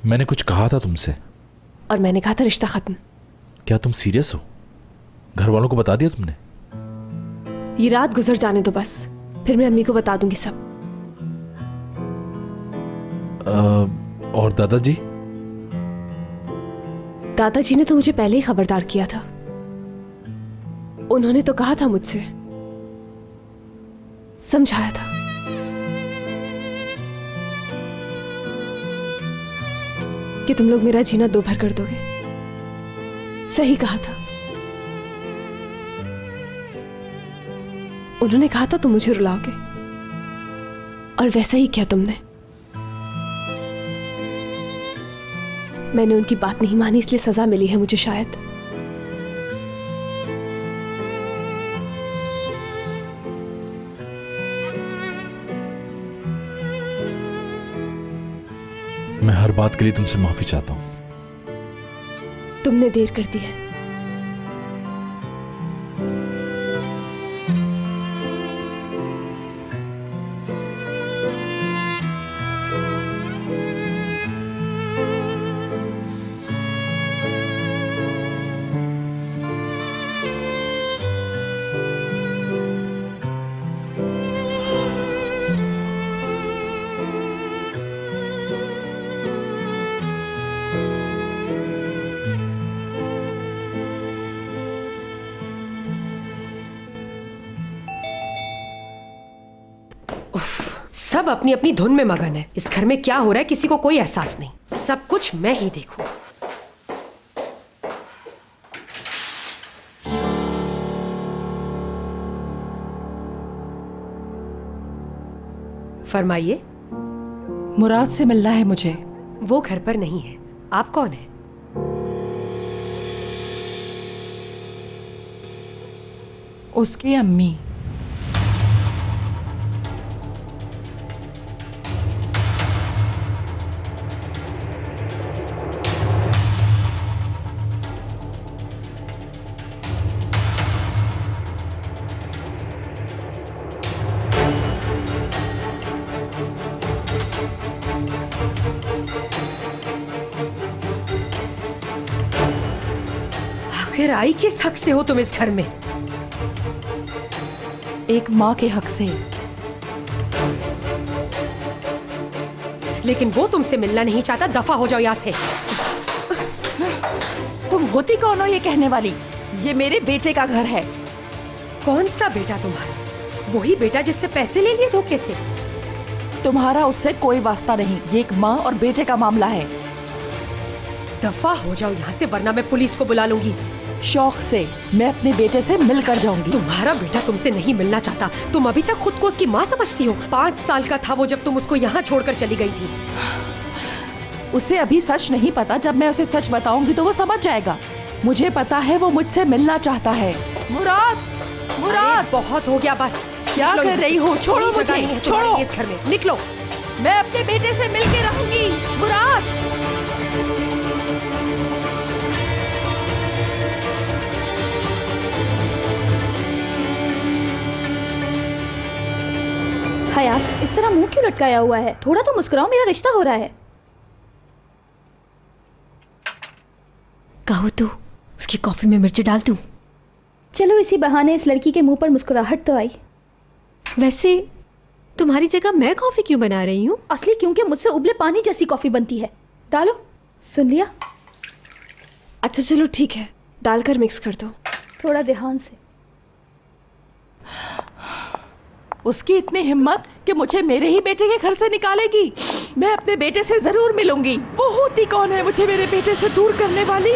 मैंने कुछ कहा था तुमसे। और मैंने कहा था रिश्ता खत्म। क्या तुम सीरियस हो? घर वालों को बता दिया तुमने? ये रात गुजर जाने दो बस, फिर मैं अम्मी को बता दूंगी सब। और दादाजी? दादाजी ने तो मुझे पहले ही खबरदार किया था। उन्होंने तो कहा था मुझसे, समझाया था। कि तुम लोग मेरा जीना दो भर कर दोगे। सही कहा था। उन्होंने कहा था तुम मुझे रुलाओगे, और वैसा ही किया तुमने। मैंने उनकी बात नहीं मानी, इसलिए सजा मिली है मुझे शायद। मैं हर बात के लिए तुमसे माफी चाहता हूं। तुमने देर कर दी है। सब अपनी अपनी धुन में मगन है। इस घर में क्या हो रहा है किसी को कोई एहसास नहीं। सब कुछ मैं ही देखूं। फरमाइए। मुराद से मिलना है मुझे। वो घर पर नहीं है। आप कौन है? उसकी अम्मी। आखिर आई किस हक से हो तुम इस घर में? एक माँ के हक से। लेकिन वो तुमसे मिलना नहीं चाहता। दफा हो जाओ यहाँ से। तुम होती कौन हो ये कहने वाली? ये मेरे बेटे का घर है। कौन सा बेटा तुम्हारा? वही बेटा जिससे पैसे ले लिए धोखे से? तुम्हारा उससे कोई वास्ता नहीं। ये एक माँ और बेटे का मामला है। दफा हो जाओ यहाँ से, वरना मैं पुलिस को बुला लूंगी। शौक से मैं अपने बेटे से मिल कर जाऊंगी। तुम्हारा बेटा तुमसे नहीं मिलना चाहता। तुम अभी तक खुद को उसकी माँ समझती हो। 5 साल का था वो जब तुम उसको यहाँ छोड़कर चली गई थी। उसे अभी सच नहीं पता। जब मैं उसे सच बताऊंगी तो वो समझ जाएगा। मुझे पता है वो मुझसे मिलना चाहता है। मुराद, मुराद, बहुत हो गया बस। क्या कर रही हो? छोड़ो मुझे, छोड़ो। इस घर में निकलो। मैं अपने बेटे से मिलके रहूंगी। मुराद, हयात, इस तरह मुंह क्यों लटकाया हुआ है? थोड़ा तो मुस्कुराओ, मेरा रिश्ता हो रहा है। कहो तो उसकी कॉफी में मिर्ची डाल दूं? चलो इसी बहाने इस लड़की के मुंह पर मुस्कुराहट तो आई। वैसे तुम्हारी जगह मैं कॉफी क्यों बना रही हूँ? असली क्योंकि मुझसे उबले पानी जैसी कॉफी बनती है। डालो। सुन लिया? अच्छा चलो ठीक है, डालकर मिक्स कर दो। थोड़ा ध्यान से। उसकी इतनी हिम्मत कि मुझे मेरे ही बेटे के घर से निकालेगी। मैं अपने बेटे से जरूर मिलूंगी। वो होती कौन है मुझे मेरे बेटे से दूर करने वाली?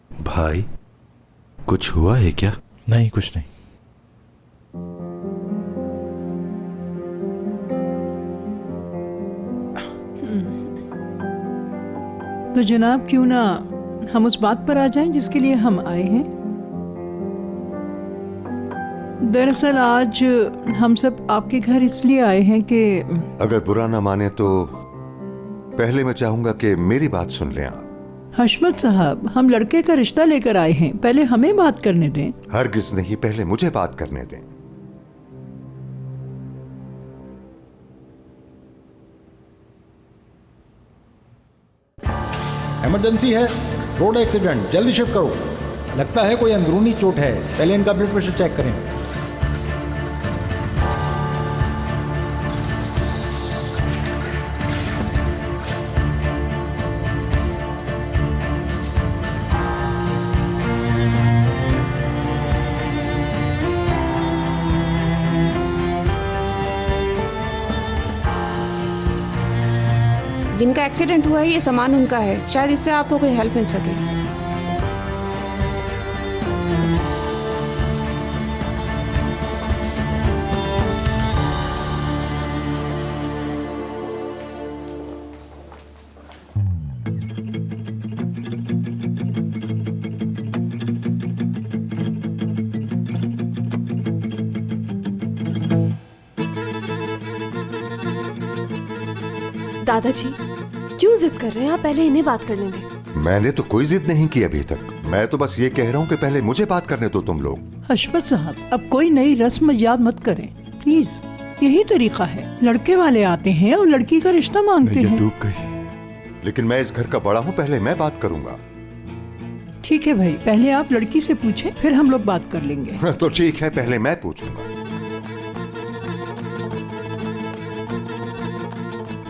भाई, कुछ हुआ है क्या? नहीं, कुछ नहीं। तो जनाब क्यों ना हम उस बात पर आ जाएं जिसके लिए हम आए हैं। दरअसल आज हम सब आपके घर इसलिए आए हैं कि अगर बुरा ना माने तो पहले मैं चाहूंगा कि मेरी बात सुन लें आप। हशमत साहब, हम लड़के का रिश्ता लेकर आए हैं, पहले हमें बात करने दें। हरगिज नहीं, पहले मुझे बात करने दें। इमरजेंसी है, रोड एक्सीडेंट, जल्दी शिफ्ट करो। लगता है कोई अंदरूनी चोट है, पहले इनका ब्लड प्रेशर चेक करें। जिनका एक्सीडेंट हुआ है ये सामान उनका है, शायद इससे आपको कोई हेल्प मिल सके। दादाजी क्यों जिद कर रहे हैं? आप पहले इन्हें बात करने दें। मैंने तो कोई जिद नहीं की अभी तक। मैं तो बस ये कह रहा हूं कि पहले मुझे बात करने दो तुम लोग। हशमत साहब, अब कोई नई रस्म याद मत करें प्लीज। यही तरीका है, लड़के वाले आते हैं और लड़की का रिश्ता मांगते मैं ये हैं। डूब गई। लेकिन मैं इस घर का बड़ा हूं, पहले मैं बात करूंगा। ठीक है भाई, पहले आप लड़की से पूछें, फिर हम लोग बात कर लेंगे। तो ठीक है, पहले मैं पूछूंगा।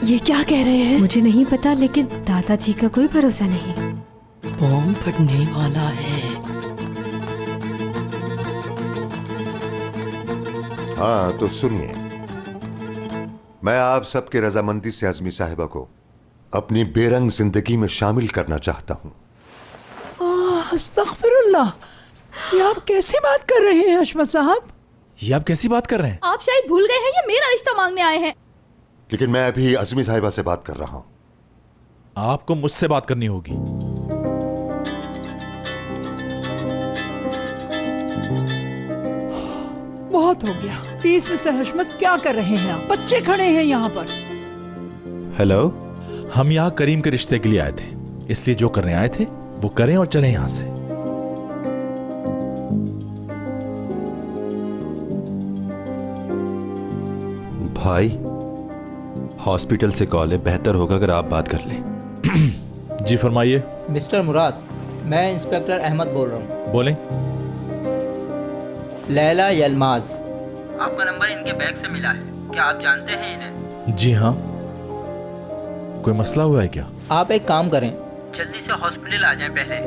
ये क्या कह रहे हैं? मुझे नहीं पता, लेकिन दादाजी का कोई भरोसा नहीं। बॉम्ब फटने वाला है। हाँ तो सुनिए, मैं आप सबके रजामंदी से अज़मी साहिबा को अपनी बेरंग जिंदगी में शामिल करना चाहता हूँ। अस्तगफिरुल्लाह, ये आप कैसे बात कर रहे हैं हशमत साहब? ये आप कैसी बात कर रहे हैं? आप शायद भूल गए हैं ये मेरा रिश्ता मांगने आए हैं। लेकिन मैं अभी अज़मी साहिबा से बात कर रहा हूँ। आपको मुझसे बात करनी होगी। बहुत हो गया, प्लीज मिस्टर हशमत, क्या कर रहे हैं आप? बच्चे खड़े हैं यहाँ पर। हेलो, हम यहाँ करीम के रिश्ते के लिए आए थे, इसलिए जो करने आए थे वो करें और चलें यहाँ से। भाई हॉस्पिटल से कॉल है, बेहतर होगा अगर आप बात कर लें। जी फरमाइए। मिस्टर मुराद, मैं इंस्पेक्टर अहमद बोल रहा हूँ। बोलें। लैला यलमाज, आपका नंबर इनके बैग से मिला है, क्या आप जानते हैं इन्हें? जी हाँ। कोई मसला हुआ है क्या? आप एक काम करें, जल्दी से हॉस्पिटल आ जाएं पहले।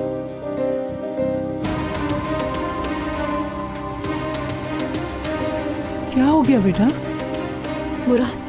क्या हो गया बेटा? मुराद,